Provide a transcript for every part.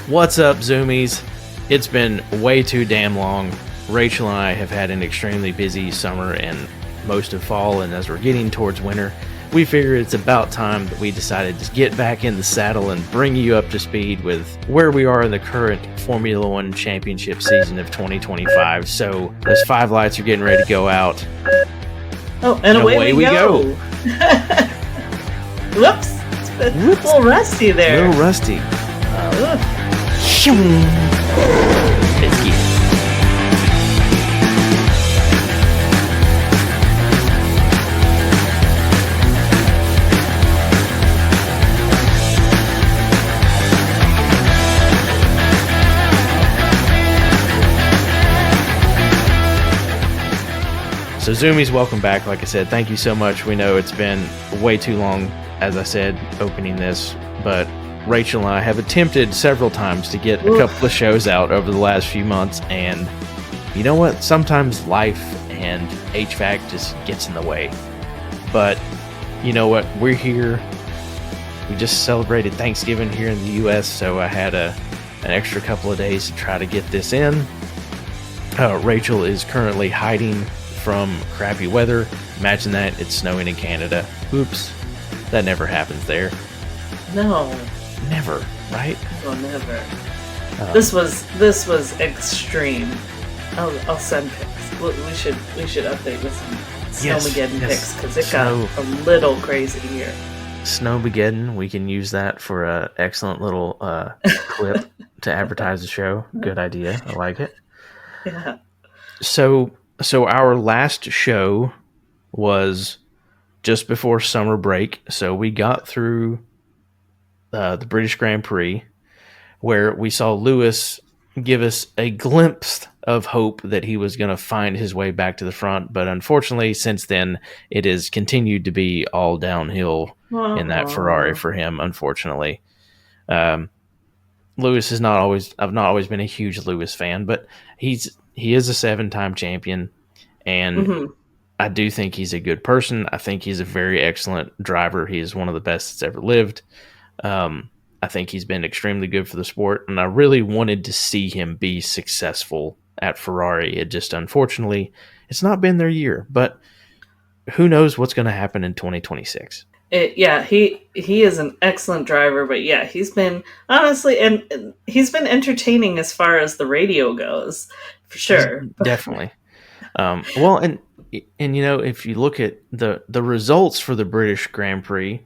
What's up, Zoomies? It's been way too damn long. Rachel and I have had an extremely busy summer and most of fall, and as we're getting towards winter, we figure it's about time that we decided to get back in the saddle and bring you up to speed with where we are in the current Formula One championship season of 2025. So those 5 lights are getting ready to go out. Oh, and away we go. Whoops. It's a little rusty there. A little rusty. Let's get it. So Zoomies, welcome back. Like I said, thank you so much. We know it's been way too long, as I said, opening this, but Rachel and I have attempted several times to get a couple of shows out over the last few months, and you know what? Sometimes life and HVAC just gets in the way. But you know what? We're here. We just celebrated Thanksgiving here in the US, so I had an extra couple of days to try to get this in. Rachel is currently hiding from crappy weather. Imagine that, it's snowing in Canada. Oops, that never happens there. No. Never, right? Well, never. This was extreme. I'll send pics. We should update with some Snowmageddon pics because it got a little crazy here. Snowmageddon, we can use that for an excellent little clip to advertise the show. Good idea. I like it. Yeah. So our last show was just before summer break. So we got through the British Grand Prix, where we saw Lewis give us a glimpse of hope that he was going to find his way back to the front. But unfortunately, since then, it has continued to be all downhill in that Ferrari for him, unfortunately. Lewis is I've not always been a huge Lewis fan, but he is a 7-time champion, and I do think he's a good person. I think he's a very excellent driver. He is one of the best that's ever lived. I think he's been extremely good for the sport, and I really wanted to see him be successful at Ferrari. It just, unfortunately, it's not been their year, but who knows what's going to happen in 2026. He is an excellent driver, but yeah, he's been, honestly, and he's been entertaining as far as the radio goes, for sure. Definitely. Well, and you know, if you look at the results for the British Grand Prix,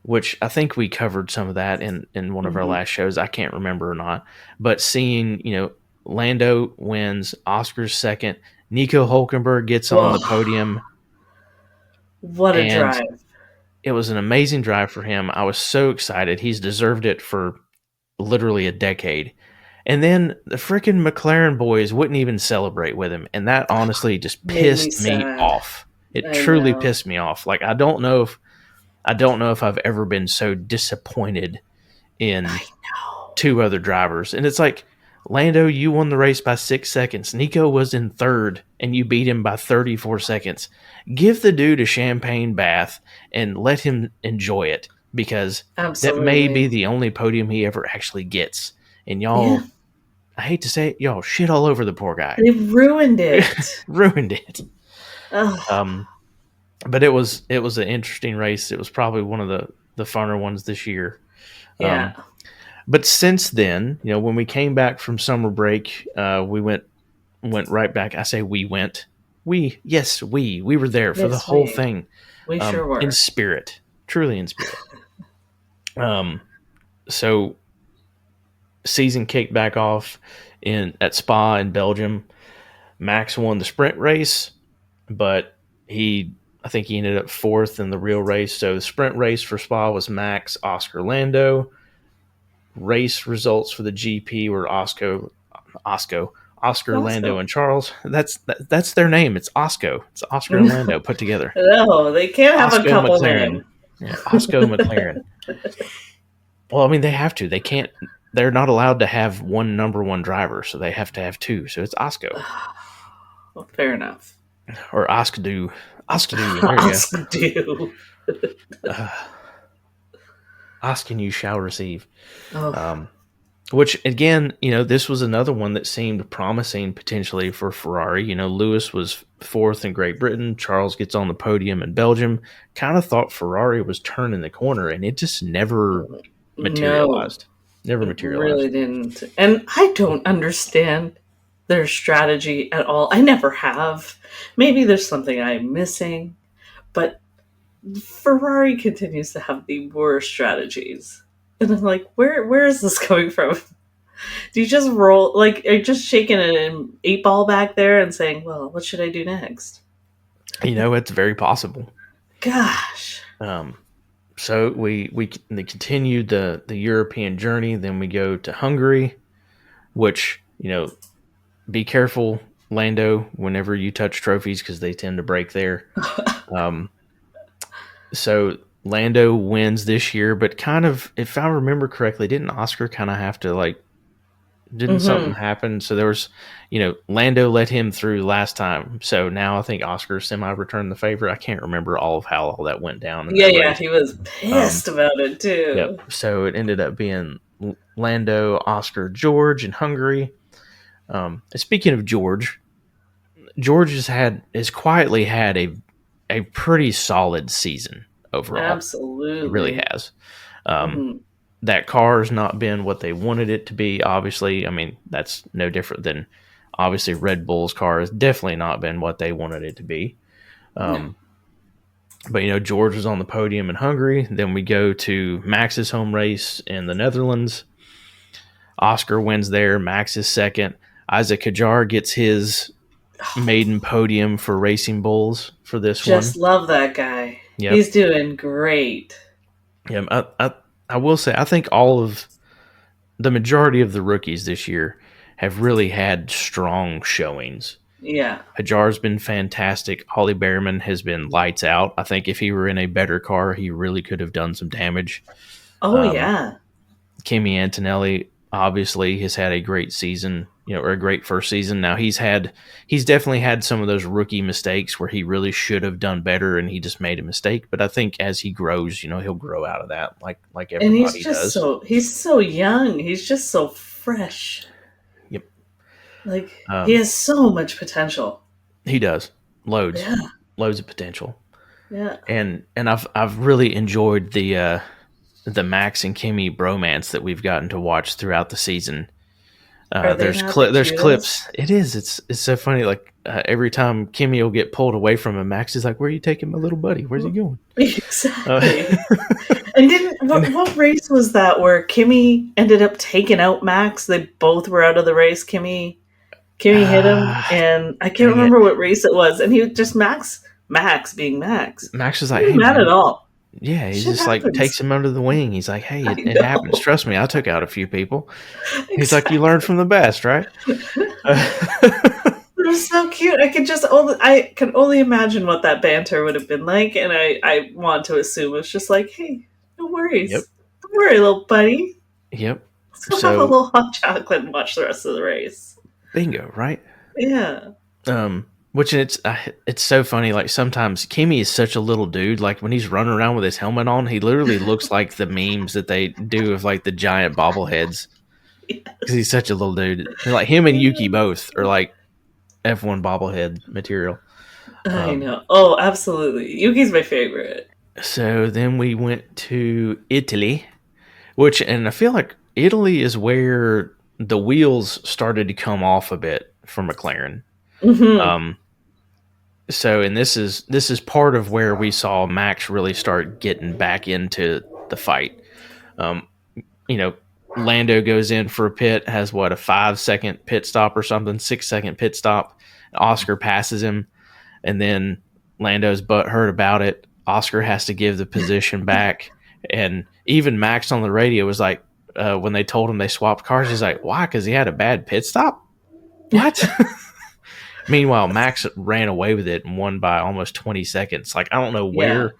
which I think we covered some of that in one of our last shows, I can't remember or not, but seeing, you know, Lando wins, Oscar's second, Nico Hülkenberg gets on the podium. What a drive. It was an amazing drive for him. I was so excited. He's deserved it for literally a decade. And then the freaking McLaren boys wouldn't even celebrate with him. And that honestly just pissed me off. It truly pissed me off. Like, I don't know if I've ever been so disappointed in 2 other drivers. And it's like, Lando, you won the race by 6 seconds. Nico was in 3rd, and you beat him by 34 seconds. Give the dude a champagne bath and let him enjoy it, because that may be the only podium he ever actually gets. And y'all, I hate to say it, y'all shit all over the poor guy. They ruined it. Ruined it. But it was an interesting race. It was probably one of the funner ones this year. Yeah. But since then, you know, when we came back from summer break, we went right back. I say we went. We were there for the whole thing. We sure were. In spirit. Truly in spirit. So season kicked back off at Spa in Belgium. Max won the sprint race, but I think he ended up 4th in the real race. So the sprint race for Spa was Max, Oscar, Lando. Race results for the GP were Oscar, Lando, and Charles. That's their name. It's Osco. It's Oscar and Lando put together. No, they can't have a couple names. Yeah, Osco McLaren. Well, I mean, they have to. They can't. They're not allowed to have one number 1 driver, so they have to have 2. So it's Osco. Well, fair enough. Or Oskadu. Oskadu. Ask and you shall receive. Which, again, this was another one that seemed promising potentially for Ferrari. Lewis was fourth in Great Britain. Charles gets on the podium in Belgium. Kind of thought Ferrari was turning the corner, and it just never materialized. Never materialized. Really didn't. And I don't understand their strategy at all. I never have. Maybe there's something I'm missing, but Ferrari continues to have the worst strategies. And I'm like, where is this coming from? Do you just roll, like, are you just shaking an 8-ball back there and saying, well, what should I do next? It's very possible. Gosh. So we continued the European journey. Then we go to Hungary, which, be careful, Lando, whenever you touch trophies, because they tend to break there. So Lando wins this year, but kind of, if I remember correctly, didn't Oscar kind of have to didn't something happen? So there was, Lando let him through last time. So now I think Oscar semi-returned the favor. I can't remember all of how all that went down. Yeah, he was pissed about it too. Yep. So it ended up being Lando, Oscar, George in Hungary. Speaking of George has quietly had a pretty solid season overall. Absolutely. It really has. That car has not been what they wanted it to be, obviously. I mean, that's no different than, obviously, Red Bull's car has definitely not been what they wanted it to be. But, George was on the podium in Hungary. Then we go to Max's home race in the Netherlands. Oscar wins there. Max is second. Isaac Hadjar gets his maiden podium for Racing Bulls for this one. Just love that guy. Yep. He's doing great. Yeah, I will say, I think the majority of the rookies this year have really had strong showings. Yeah. Hadjar's been fantastic. Ollie Behrman has been lights out. I think if he were in a better car, he really could have done some damage. Oh, yeah. Kimi Antonelli obviously has had a great season, or a great first season. Now he's definitely had some of those rookie mistakes where he really should have done better and he just made a mistake. But I think as he grows, he'll grow out of that like everybody and does. He's so young. He's just so fresh. Yep. He has so much potential. He does. Loads. Yeah. Loads of potential. Yeah. And I've really enjoyed the Max and Kimi bromance that we've gotten to watch throughout the season. There's clips. It is. It's so funny. Every time Kimi will get pulled away from him, Max is like, "Where are you taking my little buddy? Where's he going?" Exactly. And what race was that where Kimi ended up taking out Max? They both were out of the race. Kimi hit him, and I can't remember what race it was. And he just Max being Max. Max is like, "Hey, not at all." Yeah, he just takes him under the wing. He's like, "Hey, it happens. Trust me, I took out a few people." Exactly. He's like, "You learn from the best, right?" It was so cute. I can only imagine what that banter would have been like, and I want to assume it's just like, "Hey, no worries. Yep. Don't worry, little buddy. Yep. Let's go have a little hot chocolate and watch the rest of the race." Bingo, right? Yeah. Which it's so funny. Sometimes Kimi is such a little dude. When he's running around with his helmet on, he literally looks like the memes that they do of the giant bobbleheads. Because he's such a little dude. Him and Yuki both are F1 bobblehead material. I know. Oh, absolutely. Yuki's my favorite. So then we went to Italy, and I feel like Italy is where the wheels started to come off a bit for McLaren. Mm-hmm. So, and this is part of where we saw Max really start getting back into the fight. Lando goes in for a pit, has a 5-second pit stop or something, 6-second pit stop. Oscar passes him, and then Lando's butthurt about it. Oscar has to give the position back, and even Max on the radio was like, when they told him they swapped cars, he's like, "Why? Because he had a bad pit stop?" What? Meanwhile, Max ran away with it and won by almost 20 seconds. I don't know where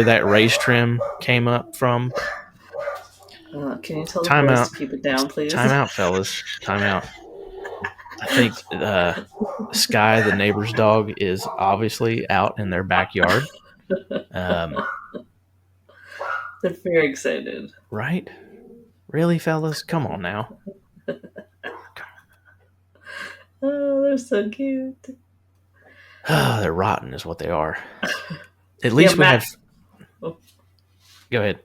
that race trim came up from. Can you tell the boys to keep it down, please? Time out, fellas. Time out. I think Sky, the neighbor's dog, is obviously out in their backyard. They're very excited. Right? Really, fellas? Come on now. Oh, they're so cute. They're rotten is what they are. At least we have... Oh. Go ahead.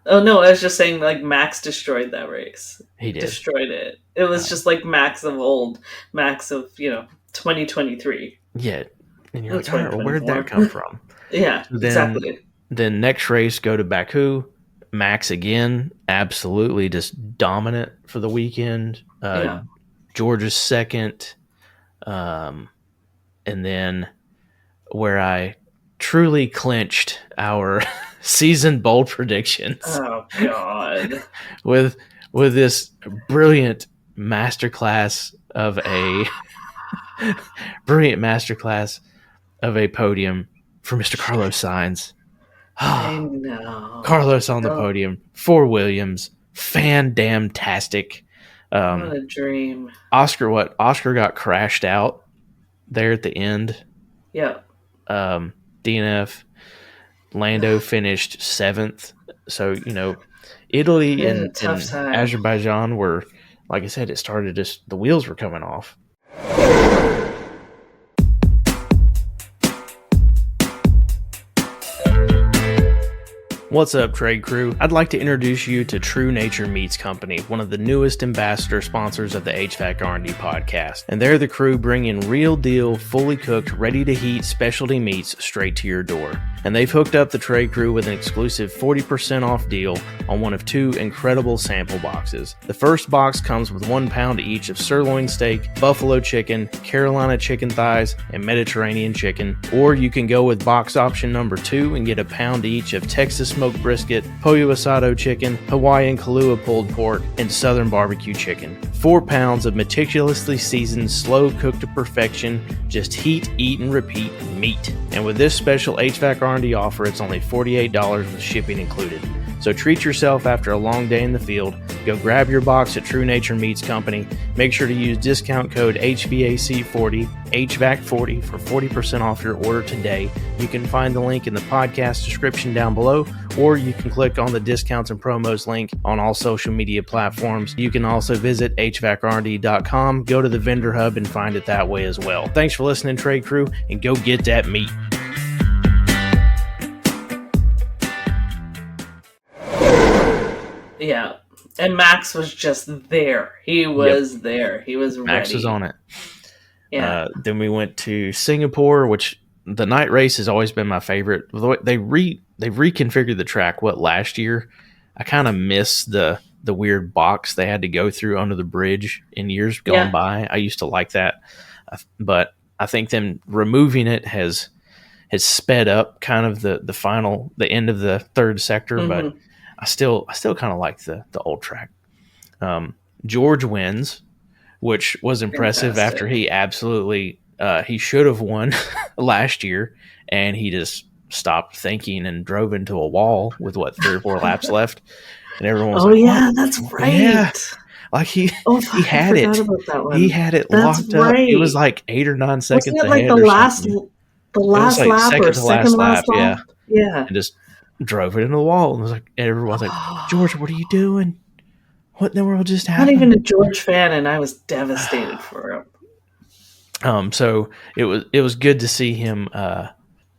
Oh, no, I was just saying, like, Max destroyed that race. He did. Destroyed it. It was just like Max of old. Max of, 2023. Yeah. And you're like, all right, well, where'd that come from? Yeah, exactly. Then next race, go to Baku. Max again, absolutely just dominant for the weekend. George's second. And then where I truly clinched our season bold predictions. Oh, God. with this brilliant masterclass of a podium for Mr. Carlos Sainz. I know. Carlos on the podium for Williams. Fan-damn-tastic. What a dream. Oscar got crashed out there at the end. Yep. DNF. Lando finished 7th. So, Italy and Azerbaijan were, like I said, it started just, the wheels were coming off. What's up, trade crew? I'd like to introduce you to True Nature Meats Company, one of the newest ambassador sponsors of the HVAC R&D podcast. And they're the crew bringing real deal, fully cooked, ready to heat specialty meats straight to your door. And they've hooked up the trade crew with an exclusive 40% off deal on one of 2 incredible sample boxes. The first box comes with 1 pound each of sirloin steak, buffalo chicken, Carolina chicken thighs, and Mediterranean chicken. Or you can go with box option number 2 and get 1 pound each of Texas smoked brisket, pollo asado chicken, Hawaiian Kahlua pulled pork, and southern barbecue chicken. 4 pounds of meticulously seasoned, slow cooked to perfection, just heat, eat, and repeat meat. And with this special HVAC R&D offer, it's only $48 with shipping included. So treat yourself after a long day in the field. Go grab your box at True Nature Meats Company. Make sure to use discount code HVAC40, HVAC40 for 40% off your order today. You can find the link in the podcast description down below, or you can click on the discounts and promos link on all social media platforms. You can also visit hvacrnd.com, go to the vendor hub, and find it that way as well. Thanks for listening, trade crew, and go get that meat. Yeah. And Max was just there. He was there. He was ready. Max was on it. Yeah. Then we went to Singapore, which the night race has always been my favorite. They reconfigured the track, last year? I kind of miss the weird box they had to go through under the bridge in years gone by. I used to like that. But I think them removing it has sped up kind of the end of the third sector, but I still kind of like the old track. George wins, which was impressive. Fantastic. After he absolutely he should have won last year, and he just stopped thinking and drove into a wall with 3 or 4 laps left, and everyone was that's right. Yeah. Like he had it. He had it locked up. It was like 8 or 9 seconds Wasn't it ahead. Like the last lap or second last lap? Yeah. And just drove it into the wall, and everyone's like, George, what are you doing? What in the world just happened? Not even a George fan, and I was devastated for him. So it was good to see him, I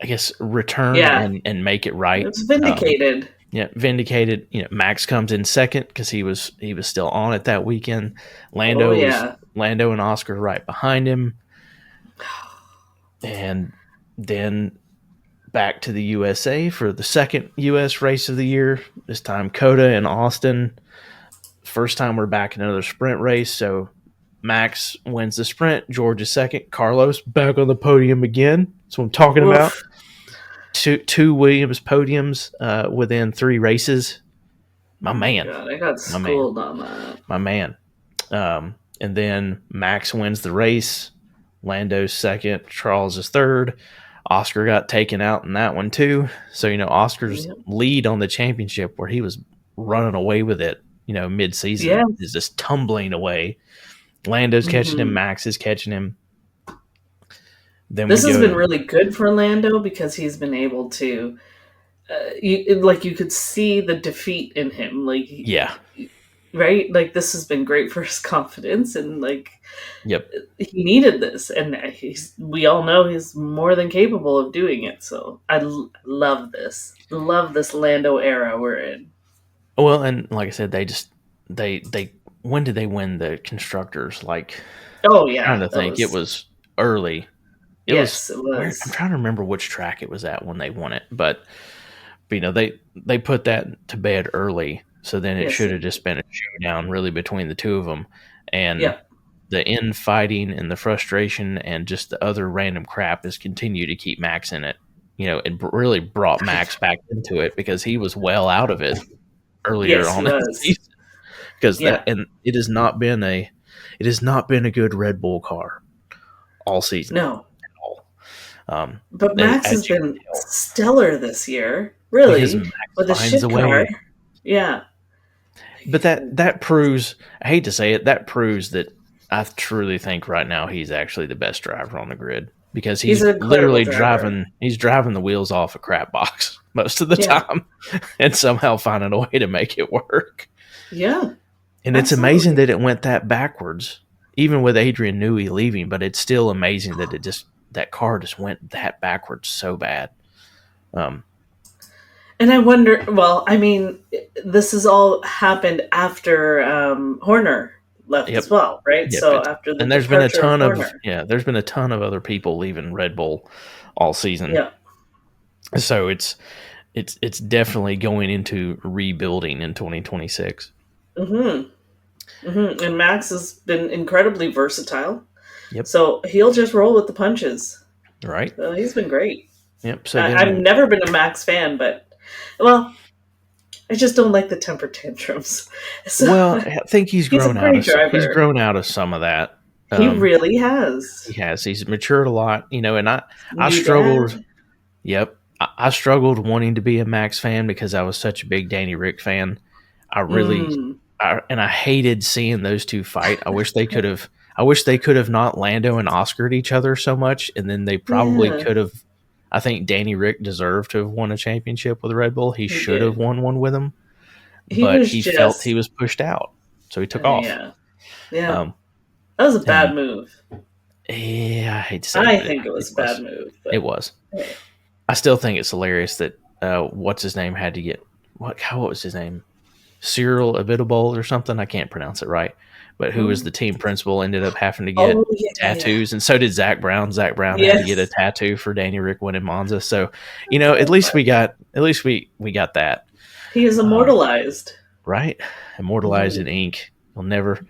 guess, return and make it right. It was vindicated. Vindicated. Max comes in second because he was still on it that weekend. Lando and Oscar right behind him, and then back to the USA for the second U.S. race of the year. This time COTA in Austin. First time we're back in another sprint race. So Max wins the sprint. George is second. Carlos back on the podium again. That's what I'm talking about. Two Williams podiums within 3 races. My man. God, I got schooled on that. My man. And then Max wins the race. Lando's second. Charles is third. Oscar got taken out in that one too. So, Oscar's lead on the championship, where he was running away with it, mid-season, is just tumbling away. Lando's catching him. Max is catching him. Then this has been really good for Lando because he's been able to, you could see the defeat in him. right? Like, this has been great for his confidence, and like, Yep. he needed this, and we all know he's more than capable of doing it. So I love this Lando era we're in. Well, and like I said, they when did they win the constructors? Like, Oh I'm yeah, trying to think. It was early. It yes, was, it was. I'm trying to remember which track it was at when they won it, but they put that to bed early, so then it should have just been a showdown really between the two of them, and the infighting and the frustration and just the other random crap has continued to keep Max in it. It really brought Max back into it because he was well out of it earlier on in the season. Because it has not been a good Red Bull car all season. No. But Max has been stellar this year, really, with a shit car. Yeah. But that proves, I hate to say it, that proves that I truly think right now he's actually the best driver on the grid, because he's literally driving the wheels off a crap box most of the time and somehow finding a way to make it work. Yeah. And it's amazing that it went that backwards, even with Adrian Newey leaving, but it's still amazing that that car just went that backwards so bad. And I wonder, well, I mean, this has all happened after Horner left as well, right? Yep. So after the there's been a ton of other people leaving Red Bull all season. Yeah. So it's definitely going into rebuilding in 2026. Mm-hmm. Mm-hmm. And Max has been incredibly versatile. Yep. So he'll just roll with the punches. Right. So he's been great. Yep. So I've never been a Max fan, but I just don't like the temper tantrums. So, well, I think he's grown out of some of that. He really has. He has. He's matured a lot, and I struggled. Dad. Yep. I struggled wanting to be a Max fan because I was such a big Danny Rick fan. I really, I hated seeing those two fight. I wish they could have not Lando and Oscared each other so much, and then they probably could have. I think Danny Rick deserved to have won a championship with Red Bull. He should have won one with him, but he felt he was pushed out, so he took off. Yeah. That was a bad move. Yeah, I hate to say it. I think it was a bad move. But it was. I still think it's hilarious that what's his name had to get what was his name? Cyril Abiteboul or something. I can't pronounce it right. But who was the team principal ended up having to get tattoos, and so did Zach Brown. Zach Brown had to get a tattoo for Danny Rick winning Monza. So, at least we got that. He is immortalized, right? Immortalized in ink. He'll never.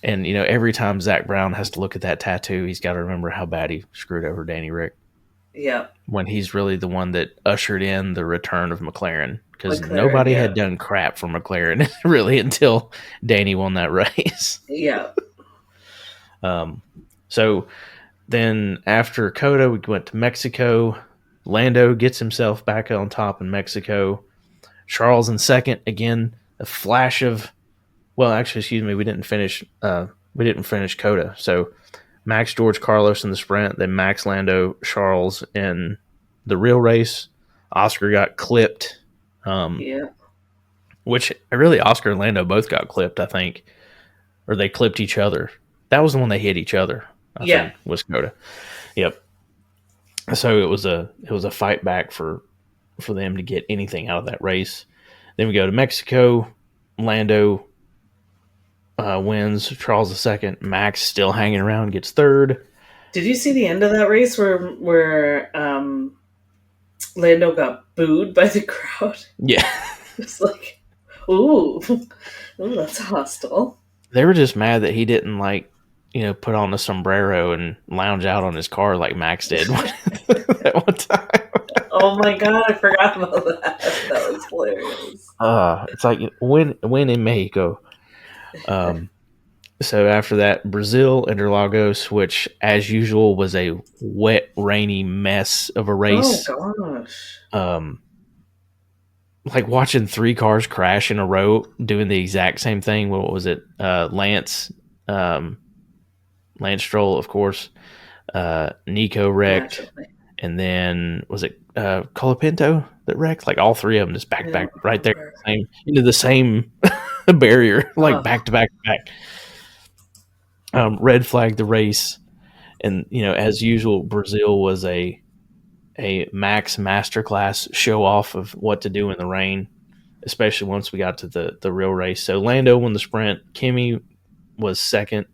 And every time Zach Brown has to look at that tattoo, he's got to remember how bad he screwed over Danny Rick. Yeah. When he's really the one that ushered in the return of McLaren. Because nobody had done crap for McLaren really until Danny won that race. Yeah. So then after COTA, we went to Mexico. Lando gets himself back on top in Mexico. Charles in second. Again, a flash of... Well, actually, excuse me, we didn't finish COTA. So Max, George, Carlos in the sprint. Then Max, Lando, Charles in the real race. Oscar got clipped. Which really Oscar and Lando both got clipped, I think, or they clipped each other. That was the one they hit each other. I think was COTA. Yep. So it was a fight back for them to get anything out of that race. Then we go to Mexico. Lando wins. Charles II. Max still hanging around, gets third. Did you see the end of that race where Lando got booed by the crowd? Yeah. It's like, ooh, that's hostile. They were just mad that he didn't put on a sombrero and lounge out on his car like Max did at one time. Oh my god, I forgot about that. That was hilarious. It's like when in Mexico. So after that, Brazil, Interlagos, which as usual was a wet, rainy mess of a race. Oh gosh. Like watching three cars crash in a row, doing the exact same thing. What was it? Lance Stroll, of course. Nico wrecked. Naturally. And then was it Colapinto that wrecked? Like all three of them just back right there into the same a barrier, like back to back to back. Red flagged the race, and as usual, Brazil was a Max masterclass show off of what to do in the rain, especially once we got to the real race. So Lando won the sprint, Kimi was second,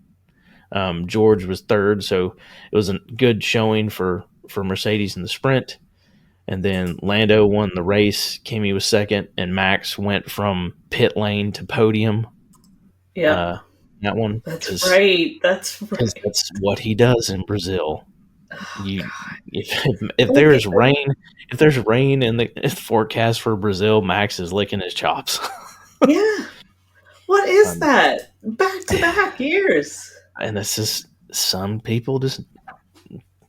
George was third. So it was a good showing for Mercedes in the sprint. And then Lando won the race, Kimi was second, and Max went from pit lane to podium. Yeah. That one. That's right. That's what he does in Brazil. If there's rain in the forecast for Brazil, Max is licking his chops. Yeah. What is that? Back to back years. And it's just some people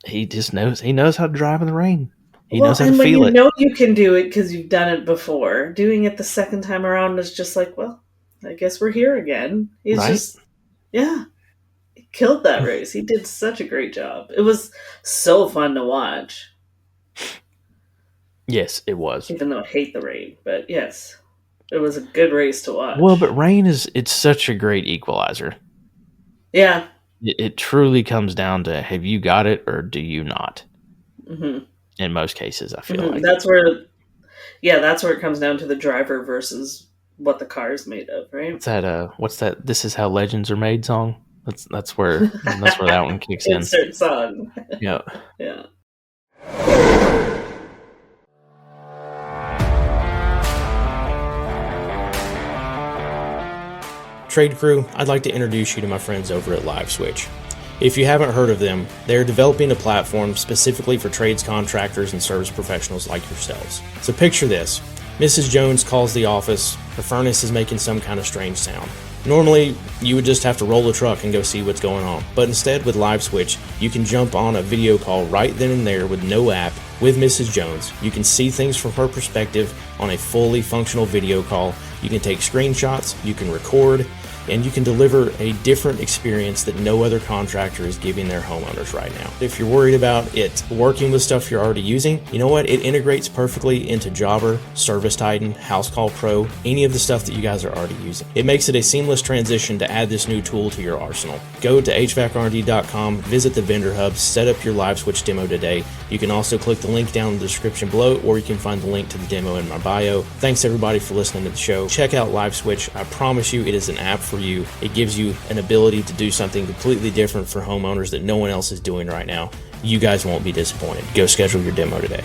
he knows how to drive in the rain. He knows how to feel it. You can do it because you've done it before. Doing it the second time around is just like, well, I guess we're here again. He's just, he killed that race. He did such a great job. It was so fun to watch. Yes, it was. Even though I hate the rain, but yes, it was a good race to watch. Well, but rain it's such a great equalizer. Yeah. It truly comes down to, have you got it or do you not? Mm-hmm. In most cases, I feel like that's where it comes down to the driver versus what the car is made of, right? What's that? This Is How Legends Are Made song. That's where that one kicks in. Insert song. Yeah. Yeah. Trade crew, I'd like to introduce you to my friends over at LiveSwitch. If you haven't heard of them, they're developing a platform specifically for trades contractors and service professionals like yourselves. So picture this. Mrs. Jones calls the office, her furnace is making some kind of strange sound. Normally, you would just have to roll the truck and go see what's going on, but instead with LiveSwitch, you can jump on a video call right then and there with no app with Mrs. Jones. You can see things from her perspective on a fully functional video call. You can take screenshots, you can record, and you can deliver a different experience that no other contractor is giving their homeowners right now. If you're worried about it working with stuff you're already using, you know what? It integrates perfectly into Jobber, Service Titan, House Call Pro, any of the stuff that you guys are already using. It makes it a seamless transition to add this new tool to your arsenal. Go to hvacrnd.com, visit the vendor hub, set up your LiveSwitch demo today. You can also click the link down in the description below, or you can find the link to the demo in my bio. Thanks everybody for listening to the show. Check out LiveSwitch. I promise you it is an app for you. It gives you an ability to do something completely different for homeowners that no one else is doing right now. You guys won't be disappointed. Go schedule your demo today.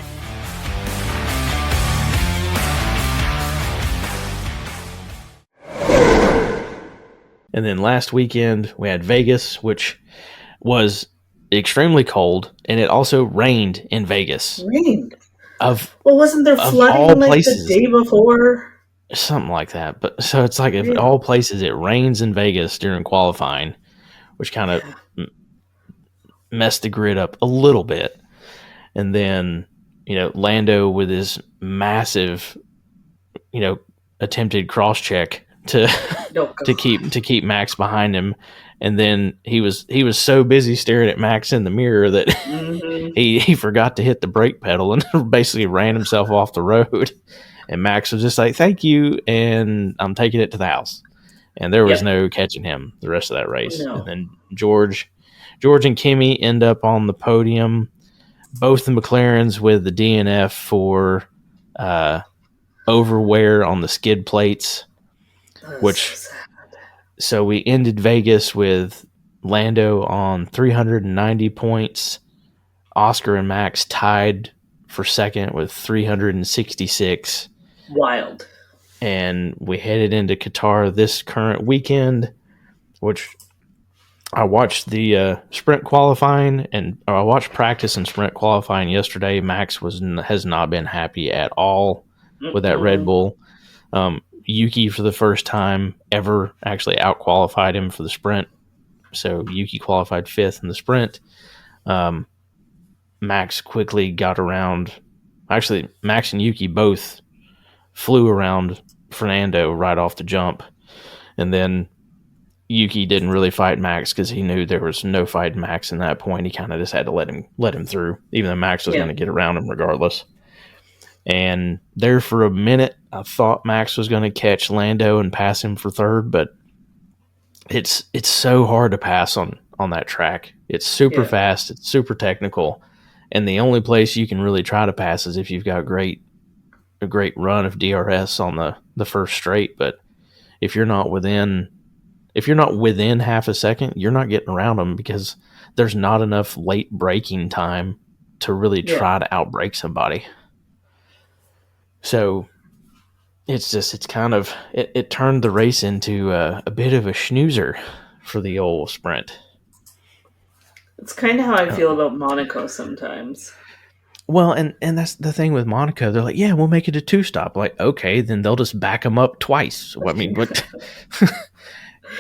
And then last weekend we had Vegas, which was extremely cold, and it also rained in Vegas. Rained? Wasn't there flooding the day before? Something like that. But so it's like, if all places, it rains in Vegas during qualifying, which kind of messed the grid up a little bit. And then, Lando with his massive, attempted cross check to keep Max behind him. And then he was so busy staring at Max in the mirror that he forgot to hit the brake pedal and basically ran himself off the road. And Max was just like, thank you, and I'm taking it to the house. And there was no catching him the rest of that race. No. And then George and Kimi end up on the podium, both the McLarens with the DNF for overwear on the skid plates. So we ended Vegas with Lando on 390 points. Oscar and Max tied for second with 366. Wild. And we headed into Qatar this current weekend, which I watched the sprint qualifying, and I watched practice and sprint qualifying yesterday. Max has not been happy at all with that Red Bull. Yuki, for the first time ever, actually out-qualified him for the sprint. So Yuki qualified fifth in the sprint. Max quickly got around. Actually, Max and Yuki both flew around Fernando right off the jump. And then Yuki didn't really fight Max because he knew there was no fight Max in that point. He kind of just had to let him through, even though Max was going to get around him regardless. And there for a minute, I thought Max was going to catch Lando and pass him for third, but it's so hard to pass on that track. It's super fast. It's super technical. And the only place you can really try to pass is if you've got a great run of DRS on the first straight. But if you're not within half a second, you're not getting around them because there's not enough late braking time to really try to outbrake somebody. So it turned the race into a bit of a snoozer for the old sprint. It's kind of how I feel about Monaco sometimes. Well, and that's the thing with Monaco. They're like, yeah, we'll make it a 2-stop. Like, okay, then they'll just back them up twice. I mean, what?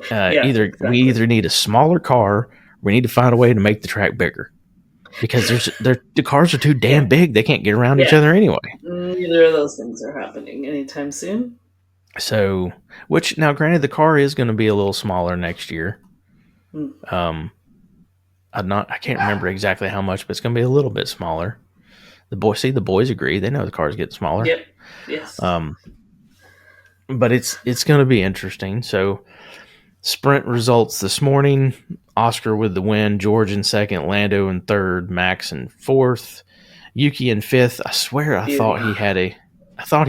We either need a smaller car, we need to find a way to make the track bigger. Because the cars are too damn big. They can't get around each other anyway. Neither of those things are happening anytime soon. So, which now, granted, the car is going to be a little smaller next year. I can't remember exactly how much, but it's going to be a little bit smaller. The boys agree. They know the cars get smaller. Yep. Yes. But it's going to be interesting. So, sprint results this morning. Oscar with the win, George in second, Lando in third, Max in fourth, Yuki in fifth. I swear I thought he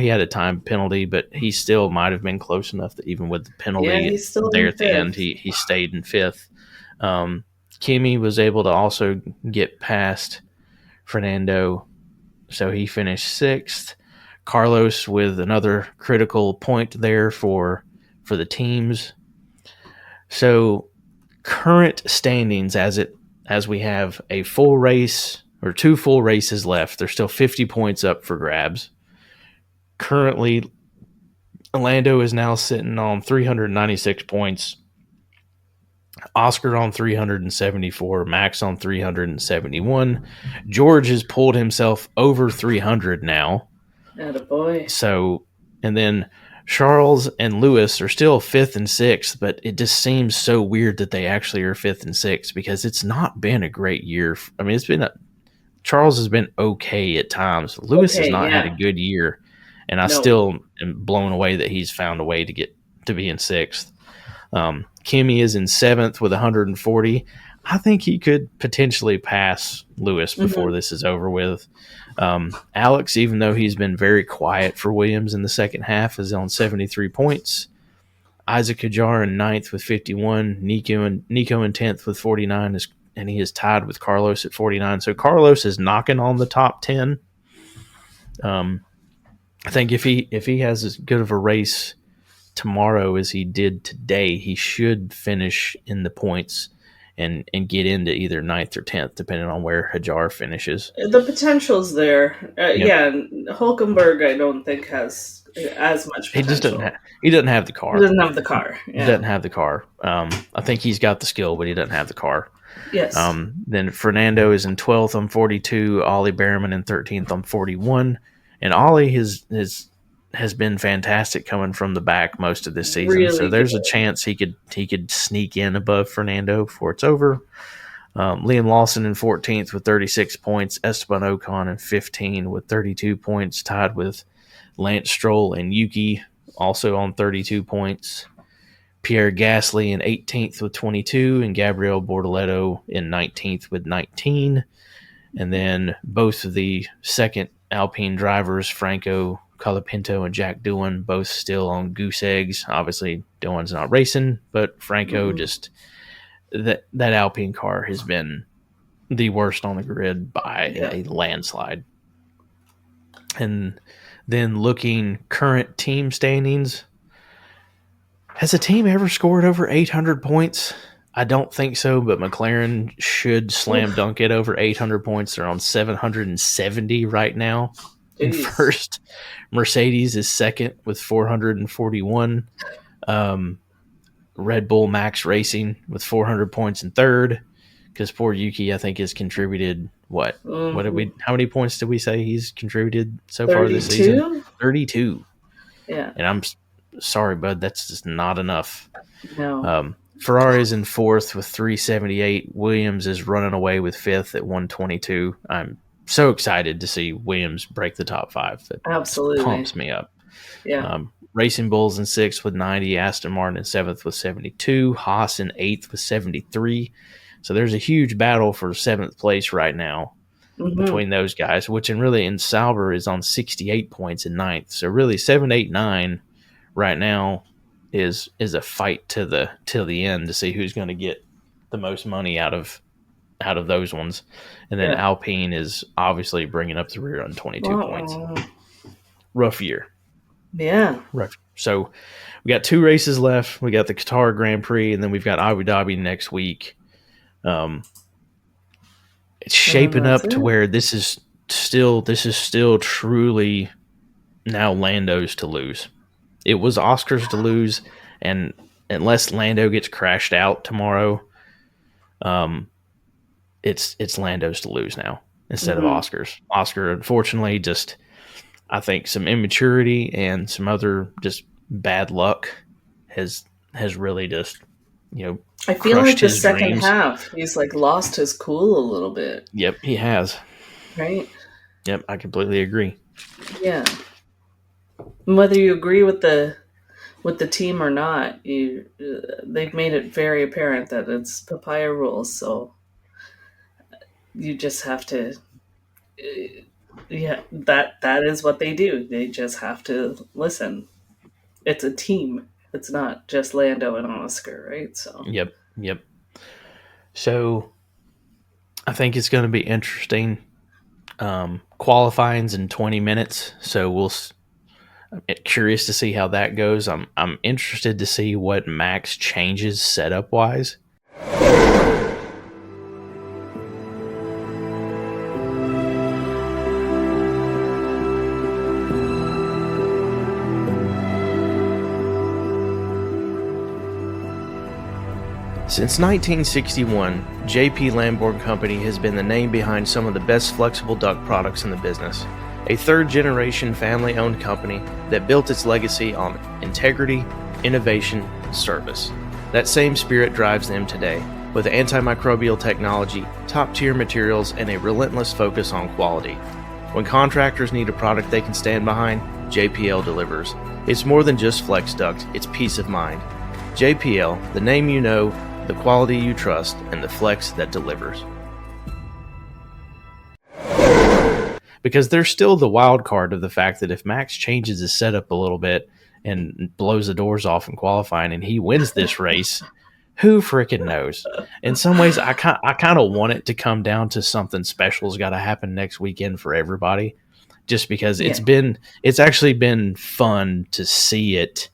had a time penalty, but he still might have been close enough that even with the penalty there at the end, he stayed in fifth. Kimi was able to also get past Fernando, so he finished sixth. Carlos with another critical point there for the teams. So current standings as we have a full race or 2 full races left, there's still 50 points up for grabs. Currently, Lando is now sitting on 396 points. Oscar on 374, Max on 371. George has pulled himself over 300 now. Attaboy. So, and then Charles and Lewis are still 5th and 6th, but it just seems so weird that they actually are 5th and 6th because it's not been a great year. I mean, Charles has been okay at times. Lewis has not had a good year, and I still am blown away that he's found a way to get to be in 6th. Kimi is in 7th with 140. I think he could potentially pass Lewis before this is over with. Alex, even though he's been very quiet for Williams in the second half, is on 73 points. Isaac Hajar in 9th with 51. Nico in 10th with 49, and he is tied with Carlos at 49. So Carlos is knocking on the top 10. I think if he has as good of a race tomorrow as he did today, he should finish in the points and get into either 9th or 10th, depending on where Hajar finishes. The potential's there. Yeah, Hulkenberg, I don't think has as much potential. He doesn't have the car. He doesn't have the car. Yeah. He doesn't have the car. I think he's got the skill, but he doesn't have the car. Yes. Then Fernando is in 12th on 42, Ollie Behrman in 13th on 41. And Ollie has been fantastic coming from the back most of this season. Really so there's good. a chance he could sneak in above Fernando before it's over. Liam Lawson in 14th with 36 points. Esteban Ocon in 15 with 32 points, tied with Lance Stroll and Yuki, also on 32 points. Pierre Gasly in 18th with 22, and Gabriel Bortoleto in 19th with 19. And then both of the second Alpine drivers, Franco Colapinto and Jack Doohan, both still on goose eggs. Obviously, Doohan's not racing, but Franco just that Alpine car has been the worst on the grid by a landslide. And then looking current team standings, has a team ever scored over 800 points? I don't think so, but McLaren should slam dunk it over 800 points. They're on 770 right now. In first, Mercedes is second with 441. Red Bull Max Racing with 400 points in third, because poor Yuki, I think, has contributed what? How many points did we say he's contributed so far this season? 32. Yeah. And I'm sorry, bud, that's just not enough. No. Ferrari's in fourth with 378. Williams is running away with fifth at 122. I'm so excited to see Williams break the top 5. That absolutely pumps me up. Yeah. Racing Bulls in 6th with 90, Aston Martin in 7th with 72, Haas in 8th with 73. So there's a huge battle for 7th place right now between those guys, which in Sauber is on 68 points in 9th. So really 7, 8, 9 right now is a fight till the end to see who's going to get the most money out of those ones. And then Alpine is obviously bringing up the rear on 22 points. Rough year. Yeah. Rough. So we got 2 races left. We got the Qatar Grand Prix, and then we've got Abu Dhabi next week. It's shaping up to where this is still truly now Lando's to lose. It was Oscar's to lose, and unless Lando gets crashed out tomorrow, it's Lando's to lose now instead of Oscar's. Oscar, unfortunately, just I think some immaturity and some other just bad luck has really just I feel like the second half he's like lost his cool a little bit. Yep, he has. Right? Yep, I completely agree. Yeah. Whether you agree with the team or not, they've made it very apparent that it's papaya rules, so you just have to that is what they do. They just have to listen. It's a team. It's not just Lando and Oscar, right? So Yep. So I think it's going to be interesting. Qualifying's in 20 minutes, so I'm curious to see how that goes. I'm interested to see what Max changes setup wise. Since 1961, JP Lamborn Company has been the name behind some of the best flexible duct products in the business. A third-generation family-owned company that built its legacy on integrity, innovation, and service. That same spirit drives them today, with antimicrobial technology, top-tier materials, and a relentless focus on quality. When contractors need a product they can stand behind, JPL delivers. It's more than just flex duct, it's peace of mind. JPL, the name you know, the quality you trust, and the flex that delivers. Because there's still the wild card of the fact that if Max changes his setup a little bit and blows the doors off in qualifying and he wins this race, who frickin' knows? In some ways, I kind of want it to come down to something special's got to happen next weekend for everybody, just because it's actually been fun to see it.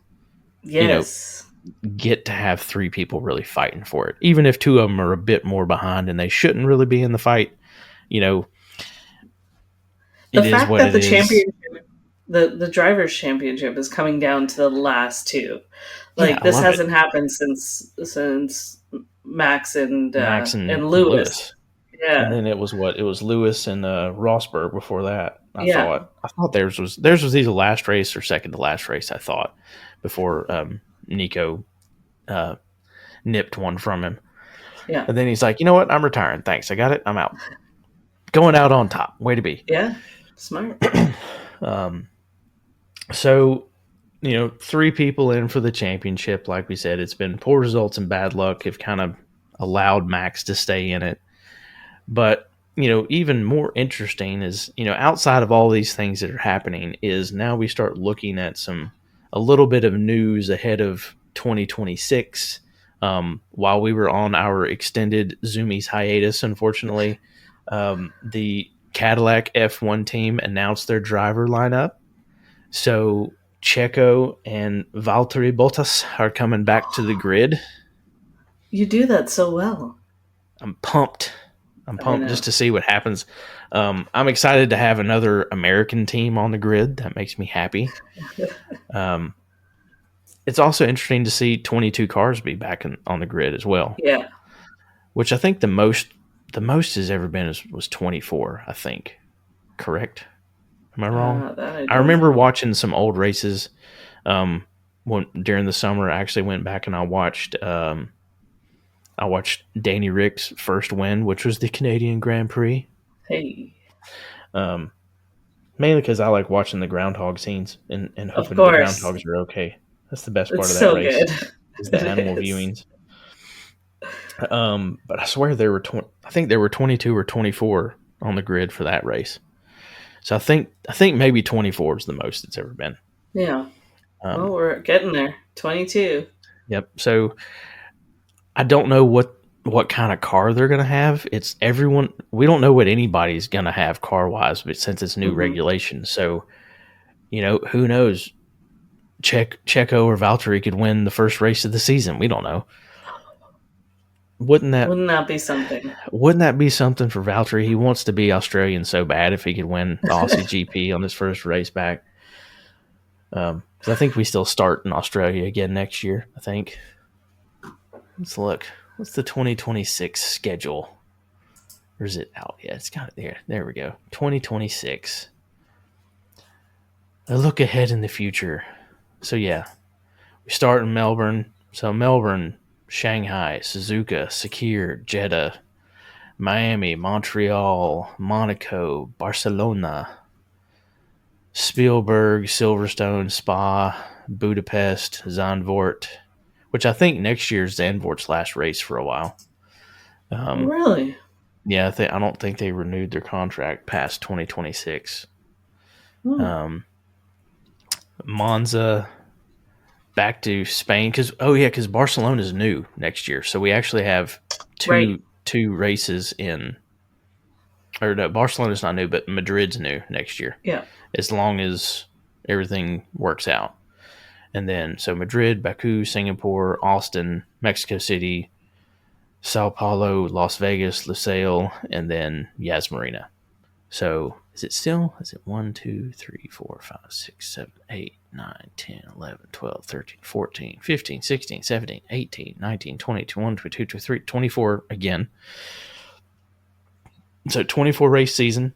Yes. Get to have 3 people really fighting for it, even if 2 of them are a bit more behind and they shouldn't really be in the fight. The fact that the championship, the drivers' championship, is coming down to the last 2. Like this hasn't happened since Max and Lewis. Yeah, and then it was Lewis and Rosberg before that. I thought theirs was either the last race or second to last race. I thought before Nico nipped one from him. Yeah. And then he's like, you know what? I'm retiring. Thanks. I got it. I'm out. Going out on top. Way to be. Yeah. Smart. So, 3 people in for the championship. Like we said, it's been poor results and bad luck have kind of allowed Max to stay in it. But, even more interesting is, outside of all these things that are happening is now we start looking at a little bit of news ahead of 2026. While we were on our extended Zoomies hiatus, unfortunately, the Cadillac F1 team announced their driver lineup. So Checo and Valtteri Bottas are coming back to the grid. You do that so well. I'm pumped just to see what happens. I'm excited to have another American team on the grid. That makes me happy. It's also interesting to see 22 cars be back on the grid as well. Yeah. Which I think the most has ever been was 24, I think. Correct? Am I wrong? I remember watching some old races during the summer. I actually went back and I watched Danny Rick's first win, which was the Canadian Grand Prix. Hey. Mainly because I like watching the groundhog scenes and hoping the groundhogs are okay. That's the best part of that so race. Good. Is the animal viewings. But I swear there were I think there were 22 or 24 on the grid for that race. So I think maybe 24 is the most it's ever been. Yeah. Well, we're getting there. 22. Yep. So I don't know what kind of car they're going to have. It's everyone. We don't know what anybody's going to have car wise, but since it's new regulation, so who knows? Checo or Valtteri could win the first race of the season. We don't know. Wouldn't that be something? Wouldn't that be something for Valtteri? He wants to be Australian so bad. If he could win the Aussie GP on his first race back, so I think we still start in Australia again next year. I think. Let's look. What's the 2026 schedule? Or is it out? Yeah, it's got it there. There we go. 2026. A look ahead in the future. So yeah, we start in Melbourne. So Melbourne, Shanghai, Suzuka, Sakir, Jeddah, Miami, Montreal, Monaco, Barcelona, Spielberg, Silverstone, Spa, Budapest, Zandvoort, which I think next year's Zandvoort's last race for a while. Really? Yeah, I don't think they renewed their contract past 2026. Monza, back to Spain because Barcelona is new next year, so we actually have two races in. Or no, Barcelona's not new, but Madrid's new next year. Yeah, as long as everything works out. And then, so Madrid, Baku, Singapore, Austin, Mexico City, Sao Paulo, Las Vegas, Lusail, and then Yas Marina. So, is it 1, 2, 3, 4, 5, 6, 7, 8, 9, 10, 11, 12, 13, 14, 15, 16, 17, 18, 19, 20, 21, 22, 23, 24 again. So, 24 race season.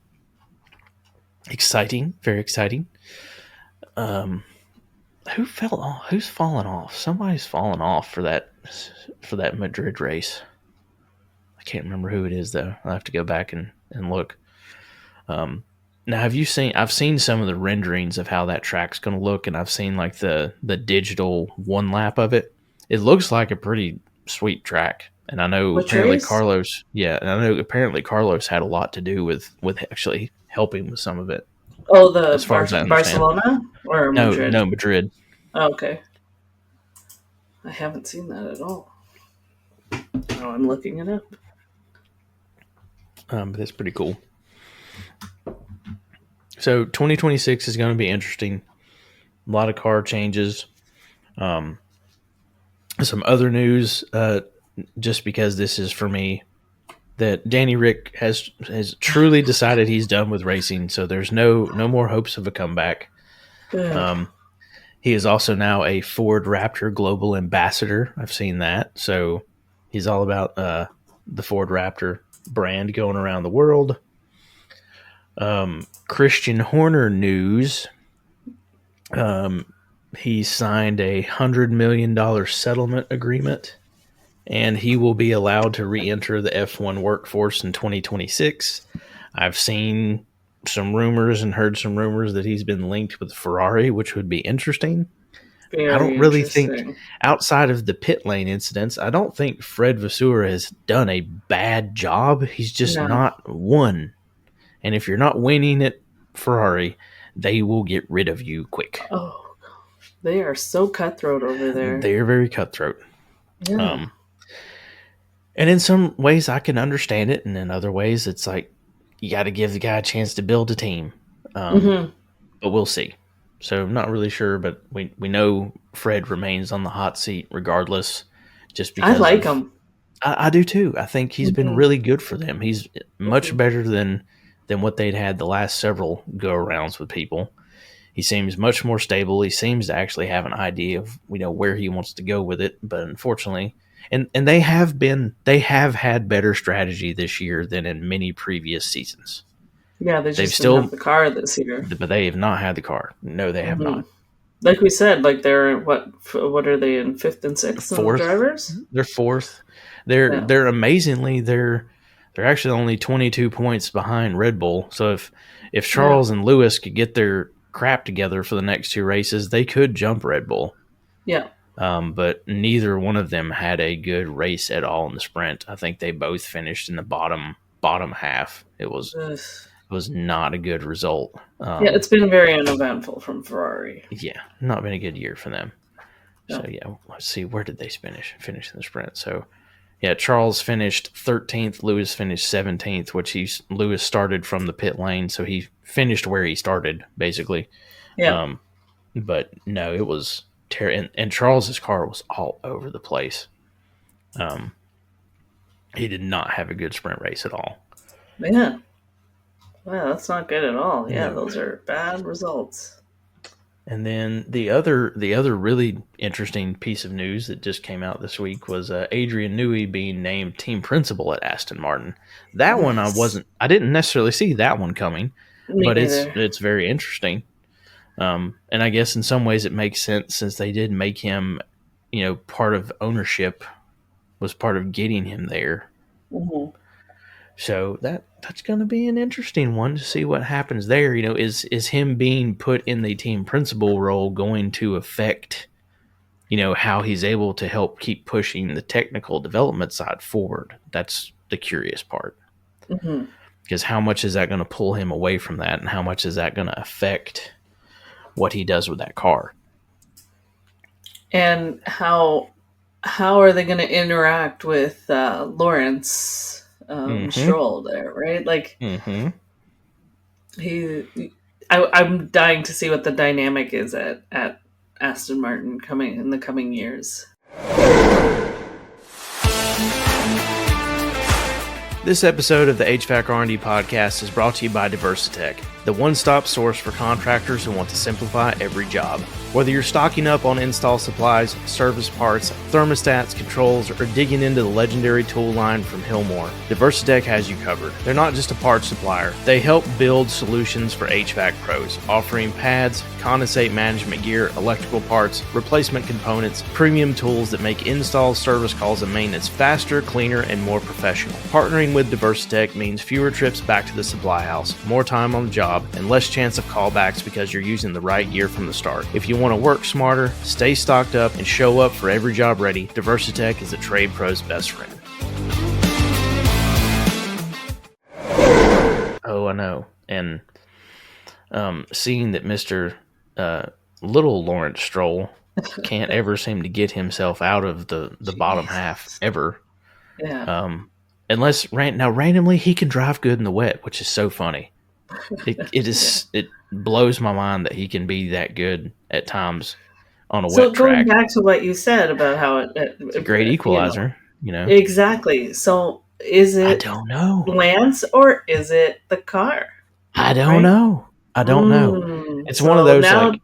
Exciting. Very exciting. Who fell off? Who's fallen off? Somebody's fallen off for that Madrid race. I can't remember who it is though. I'll have to go back and look. Now, have you seen? I've seen some of the renderings of how that track's going to look, and I've seen like the digital one lap of it. It looks like a pretty sweet track, and I know apparently Carlos. Yeah, and I know apparently Carlos had a lot to do with actually helping with some of it. Oh, as far as Barcelona or Madrid? No, Madrid. Oh, okay. I haven't seen that at all. Oh, I'm looking it up. But that's pretty cool. So 2026 is going to be interesting. A lot of car changes. Some other news, just because this is for me, that Danny Rick has truly decided he's done with racing, so there's no more hopes of a comeback. He is also now a Ford Raptor global ambassador. I've seen that. So he's all about the Ford Raptor brand going around the world. Christian Horner news. He signed a $100 million settlement agreement, and he will be allowed to re-enter the F1 workforce in 2026. I've seen some rumors and heard some rumors that he's been linked with Ferrari, which would be interesting. I don't really think, outside of the pit lane incidents, I don't think Fred Vasseur has done a bad job. He's just not won. And if you're not winning at Ferrari, they will get rid of you quick. Oh, they are so cutthroat over there. They are very cutthroat. Yeah. And in some ways, I can understand it. And in other ways, it's like, you got to give the guy a chance to build a team. But we'll see. So I'm not really sure, but we know Fred remains on the hot seat regardless. Just because I like him. I do too. I think he's been really good for them. He's much better than what they'd had the last several go-arounds with people. He seems much more stable. He seems to actually have an idea of where he wants to go with it. But unfortunately, and they have had better strategy this year than in many previous seasons. Yeah, they've still have the car this year, but they have not had the car. No, they have not. Like we said, like they're what are they in 5th and 6th? Fourth drivers? They're 4th. They're amazingly they're actually only 22 points behind Red Bull. So if Charles and Lewis could get their crap together for the next 2 races, they could jump Red Bull. Yeah. But neither one of them had a good race at all in the sprint. I think they both finished in the bottom half. It was not a good result. It's been very uneventful from Ferrari. Yeah, not been a good year for them. No. So let's see, where did they finish in the sprint? So Charles finished 13th, Lewis finished 17th, which Lewis started from the pit lane, so he finished where he started basically. Yeah. But no, it was terrible, and Charles's car was all over the place. He did not have a good sprint race at all. Yeah. Wow, that's not good at all. Yeah, No. Those are bad results. And then the other really interesting piece of news that just came out this week was Adrian Newey being named team principal at Aston Martin. That one I didn't necessarily see that one coming, but it's very interesting. And I guess in some ways it makes sense since they did make him, part of ownership, was part of getting him there. Mm-hmm. So that's going to be an interesting one to see what happens there. Is him being put in the team principal role going to affect, how he's able to help keep pushing the technical development side forward? That's the curious part. Mm-hmm. Because how much is that going to pull him away from that, and how much is that going to affect what he does with that car? And how are they going to interact with Lawrence Stroll there, right? Like, I'm dying to see what the dynamic is at Aston Martin in the coming years. This episode of the HVAC R&D podcast is brought to you by Diversitech, the one-stop source for contractors who want to simplify every job. Whether you're stocking up on install supplies, service parts, thermostats, controls, or digging into the legendary tool line from Hillmore, Diversitech has you covered. They're not just a parts supplier. They help build solutions for HVAC pros, offering pads, condensate management gear, electrical parts, replacement components, premium tools that make installs, service calls, and maintenance faster, cleaner, and more professional. Partnering with Diversitech means fewer trips back to the supply house, more time on the job, and less chance of callbacks because you're using the right gear from the start. If you want to work smarter, stay stocked up, and show up for every job ready, Diversitech is a trade pro's best friend. Oh, I know. And seeing that Mr. Little Lawrence Stroll can't ever seem to get himself out of the bottom half ever. Yeah. Unless randomly he can drive good in the wet, which is so funny. It blows my mind that he can be that good at times on a wet track. So going back to what you said about how it's a great equalizer, Exactly. So is it? I don't know. Lance, or is it the car? I don't know. It's one of those now, like,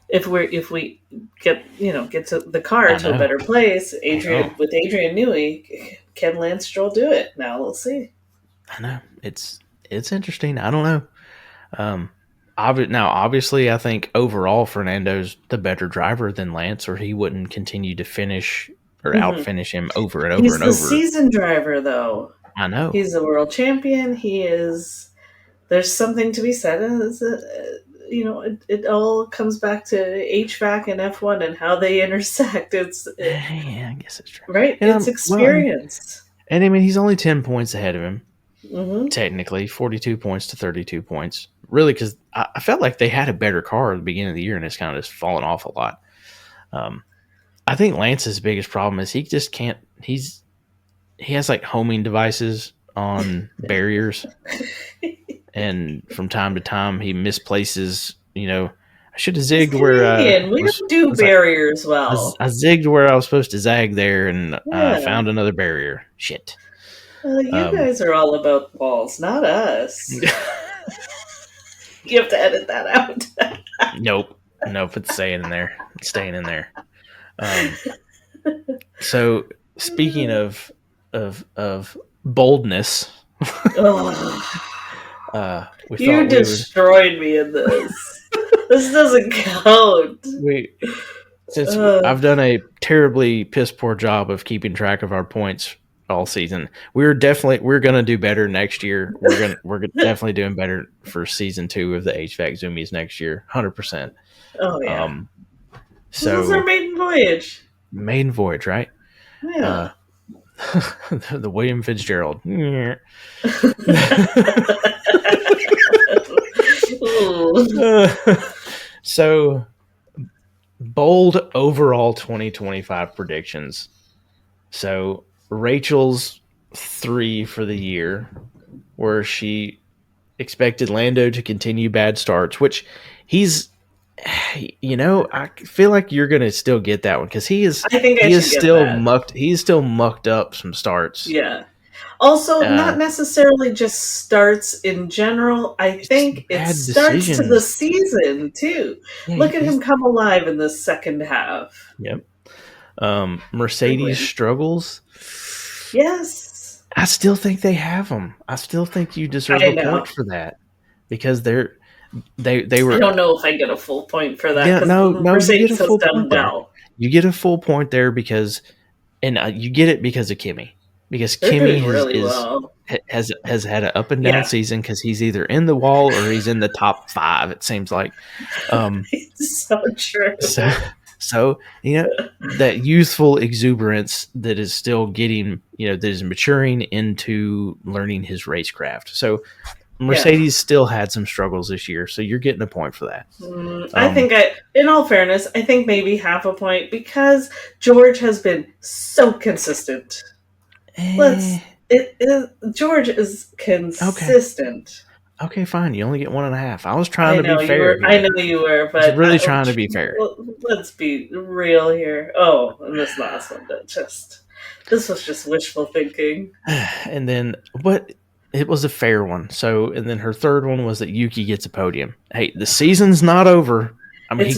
if we get to the car to a better place, with Adrian Newey, can Lance Stroll do it? Now we'll see. I know it's interesting. I don't know. Now, obviously, I think overall Fernando's the better driver than Lance, or he wouldn't continue to finish or outfinish him over and over and over. He's the seasoned driver, though. I know. He's a world champion. He is. There's something to be said. It all comes back to HVAC and F1 and how they intersect. Yeah, I guess it's true. Right? And it's experience. And I mean, he's only 10 points ahead of him. Technically, 42 points to 32 points. Really, because I felt like they had a better car at the beginning of the year, and it's kind of just fallen off a lot. I think Lance's biggest problem is he just can't. He has like homing devices on barriers, and from time to time he misplaces. I should have zigged where we don't do barriers well. I zigged where I was supposed to zag there, and I found another barrier. Shit. You guys are all about walls, not us. You have to edit that out. Nope, it's staying in there. It's staying in there. So speaking of boldness, you destroyed me in this. This doesn't count. Since I've done a terribly piss poor job of keeping track of our points all season. We're gonna do better next year. We're definitely doing better for season 2 of the HVAC Zoomies next year, 100%. Oh yeah. So this is our maiden voyage. Maiden voyage, right? Yeah. The William Fitzgerald. So bold overall 2025 predictions. So Rachel's 3 for the year, where she expected Lando to continue bad starts, which he's, I feel like you're gonna still get that one because he's still mucked up some starts. Yeah. Also, not necessarily just starts in general. I think it starts to the season too. Yeah, Look at him come alive in the second half. Yep. Mercedes struggles. Yes. I still think they have them. I still think you deserve a point for that because they were. I don't know if I get a full point for that. Yeah, no, Mercedes you get a full point there. You get a full point there because, and you get it because of Kimi. Because Kimi has had an up and down season because he's either in the wall or he's in the top 5. It seems like. It's so true. So that youthful exuberance that is still getting that is maturing into learning his racecraft. So Mercedes still had some struggles this year, so you're getting a point for that. I think, in all fairness, I think maybe half a point because George has been so consistent. George is consistent. Okay, fine. You only get 1.5. I was trying to be fair. I know you were, but I was really trying to be fair. Let's be real here. Oh, and this last one, this was just wishful thinking. And then, it was a fair one. So, and then her third one was that Yuki gets a podium. Hey, the season's not over. I mean, he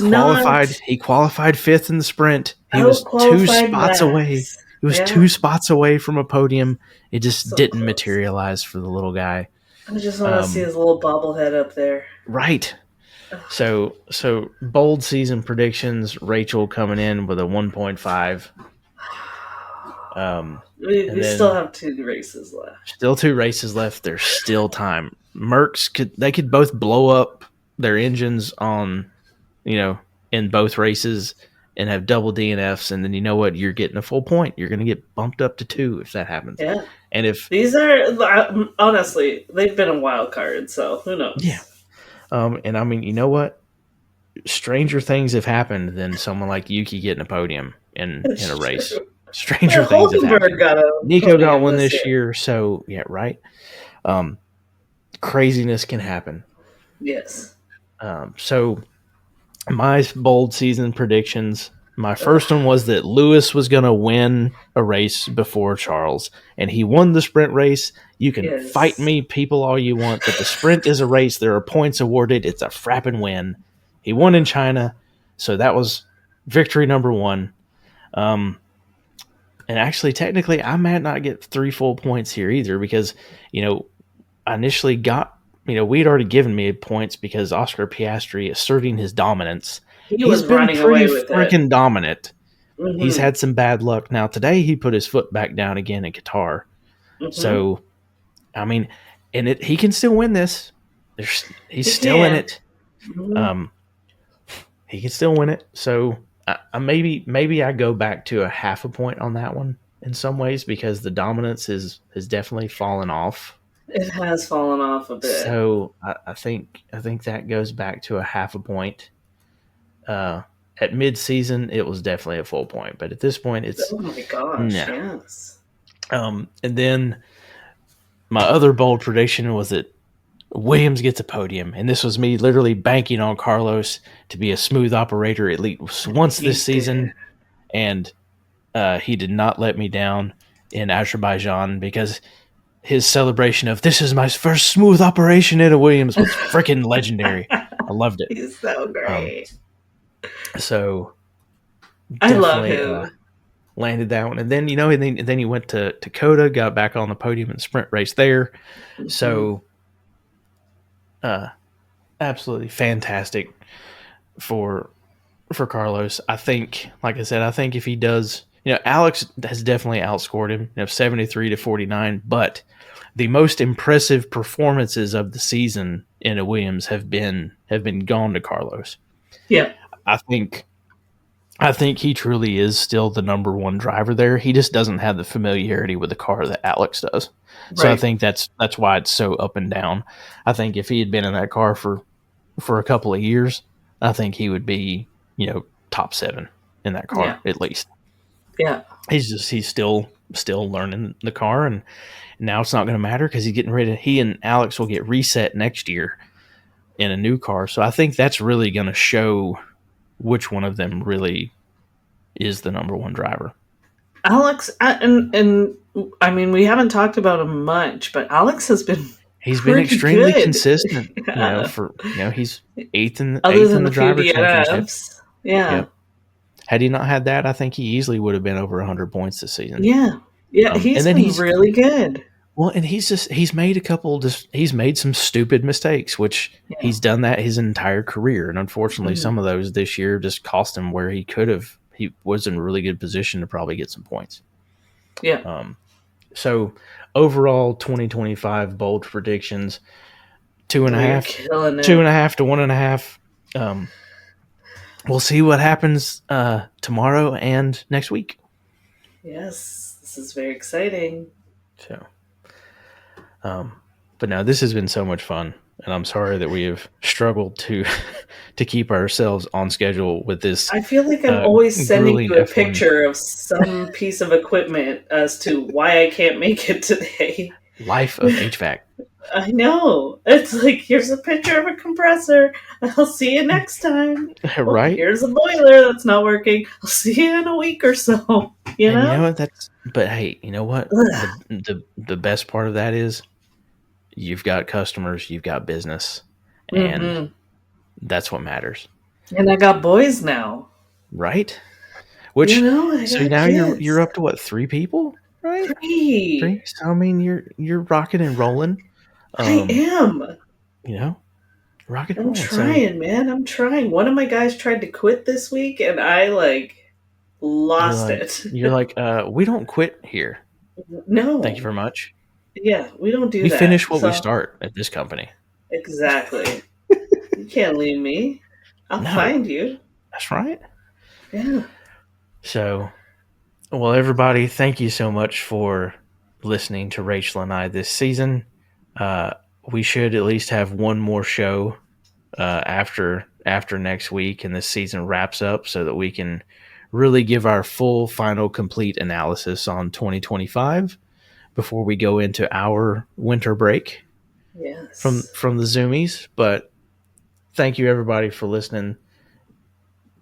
qualified 5th in the sprint. He was 2 spots away. He was 2 spots away from a podium. It just didn't materialize for the little guy. I just want to see his little bobblehead up there. Right. So bold season predictions. Rachel coming in with a 1.5. We still have 2 races left. Still 2 races left. There's still time. Mercs could both blow up their engines on, in both races and have double DNFs, and then you know what? You're getting a full point. You're going to get bumped up to 2 if that happens. Yeah. And if these are honestly, they've been a wild card, so who knows? Yeah. And I mean, you know what? Stranger things have happened than someone like Yuki getting a podium in a race. True. Stranger things have happened. Nico got one this year, so yeah, right. Craziness can happen. Yes. So my bold season predictions. My first one was that Lewis was going to win a race before Charles, and he won the sprint race. You can fight me, people, all you want, but the sprint is a race. There are points awarded. It's a frapping win. He won in China, so that was victory number 1. And actually, technically, I might not get 3 full points here either because, I initially got, we'd already given me points because Oscar Piastri asserting his dominance. He's been pretty freaking dominant. Mm-hmm. He's had some bad luck. Now, today he put his foot back down again in Qatar. Mm-hmm. So, I mean, he can still win this. He's still in it. Mm-hmm. He can still win it. So, maybe I go back to a half a point on that one in some ways because the dominance has definitely fallen off. It has fallen off a bit. So I think that goes back to a half a point. At mid-season, it was definitely a full point, but at this point, it's oh my gosh, yes. And then my other bold prediction was that Williams gets a podium, and this was me literally banking on Carlos to be a smooth operator at least once this season, and he did not let me down in Azerbaijan because his celebration of "this is my first smooth operation in a Williams" was freaking legendary. I loved it. He's so great. So I love him. Landed that one, and then and then he went to COTA, got back on the podium in the sprint race there. Mm-hmm. So, absolutely fantastic for Carlos. I think, like I said, if Alex has definitely outscored him, 73-49, but the most impressive performances of the season in a Williams have been gone to Carlos. Yeah. I think he truly is still the number one driver there. He just doesn't have the familiarity with the car that Alex does. Right. So I think that's why it's so up and down. I think if he had been in that car for a couple of years, I think he would be, top 7 in that car at least. Yeah. He's still learning the car, and now it's not going to matter because he's getting ready to, he and Alex will get reset next year in a new car. So I think that's really going to show which one of them really is the number one driver. Alex, and I mean, we haven't talked about him much, but Alex has been extremely good. Consistent. He's eighth in the driver championship. Yeah. Yep. Had he not had that, I think he easily would have been over 100 points this season. Yeah. He's been really good. Well, and he's made some stupid mistakes, which he's done that his entire career, and unfortunately, some of those this year just cost him where he was in a really good position to probably get some points. Yeah. So overall, 2025 bold predictions: 2.5, 2.5 to 1.5. We'll see what happens tomorrow and next week. Yes, this is very exciting. So, but no, this has been so much fun, and I'm sorry that we have struggled to keep ourselves on schedule with this. I feel like I'm always sending you a picture of some piece of equipment as to why I can't make it today. Life of HVAC. I know. It's like, here's a picture of a compressor. I'll see you next time. Right? Here's a boiler that's not working. I'll see you in a week or so. You know? But hey, you know what? The best part of that is you've got customers, you've got business, and that's what matters. And I got boys now. Right? Which, so now kids. you're up to what, 3 people? Right? 3. So I mean, you're rocking and rolling. I am. Rocket. I'm trying, man. I'm trying. One of my guys tried to quit this week, and I lost it. You're like, we don't quit here. No. Thank you very much. Yeah, we don't do that. We finish what we start at this company. Exactly. You can't leave me. I'll find you. That's right. Yeah. So, well, everybody, thank you so much for listening to Rachel and I this season. We should at least have one more show after next week, and this season wraps up, so that we can really give our full, final, complete analysis on 2025 before we go into our winter break. Yes. From the Zoomies. But thank you, everybody, for listening.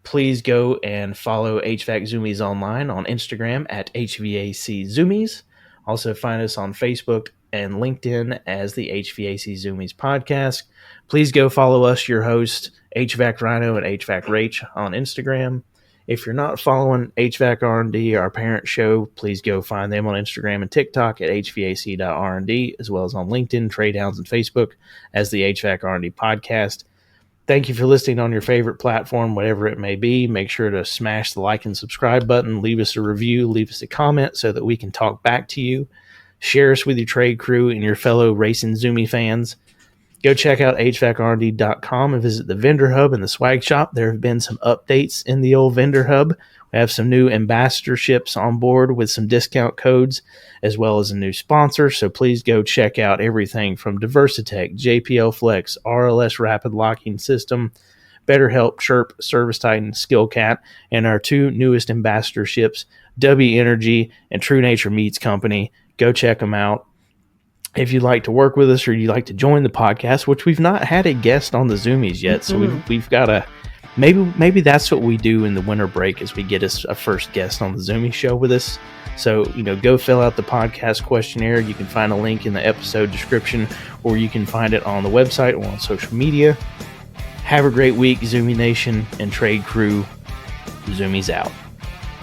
Please go and follow HVAC Zoomies online on Instagram at HVAC Zoomies. Also find us on Facebook and LinkedIn as the HVAC Zoomies Podcast. Please go follow us, your host, HVAC Rhino and HVAC Rach on Instagram. If you're not following HVAC R&D, our parent show, please go find them on Instagram and TikTok at HVAC.R&D, as well as on LinkedIn, Trade Hounds, and Facebook as the HVAC R&D Podcast. Thank you for listening on your favorite platform, whatever it may be. Make sure to smash the like and subscribe button. Leave us a review. Leave us a comment so that we can talk back to you. Share us with your trade crew and your fellow racing Zoomie fans. Go check out HVACRD.com and visit the vendor hub and the swag shop. There have been some updates in the old vendor hub. We have some new ambassadorships on board with some discount codes, as well as a new sponsor. So please go check out everything from Diversitech, JPL Flex, RLS Rapid Locking System, BetterHelp, Chirp, Service Titan, SkillCat, and our 2 newest ambassadorships, W Energy and True Nature Meats Company. Go check them out. If you'd like to work with us or you'd like to join the podcast, which we've not had a guest on the Zoomies yet, so we've got to maybe that's what we do in the winter break, is we get us a first guest on the Zoomie show with us. So, go fill out the podcast questionnaire. You can find a link in the episode description, or you can find it on the website or on social media. Have a great week, Zoomie Nation and Trade Crew. Zoomies out.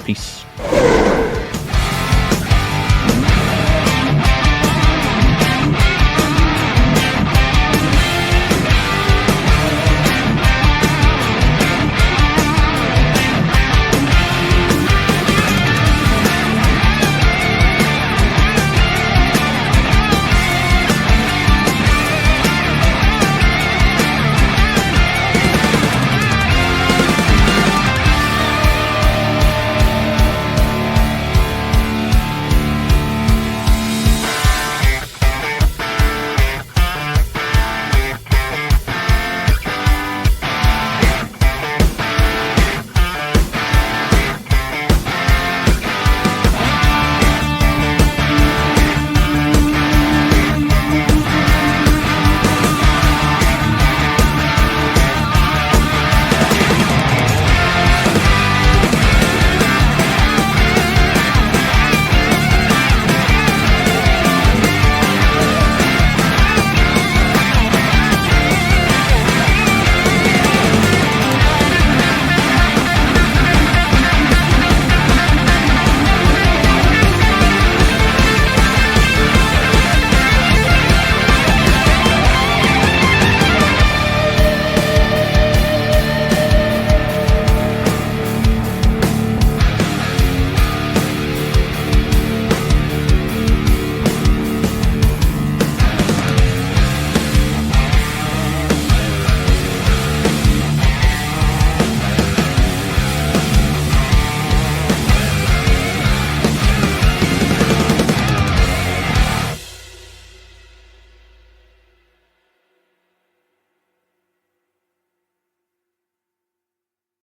Peace.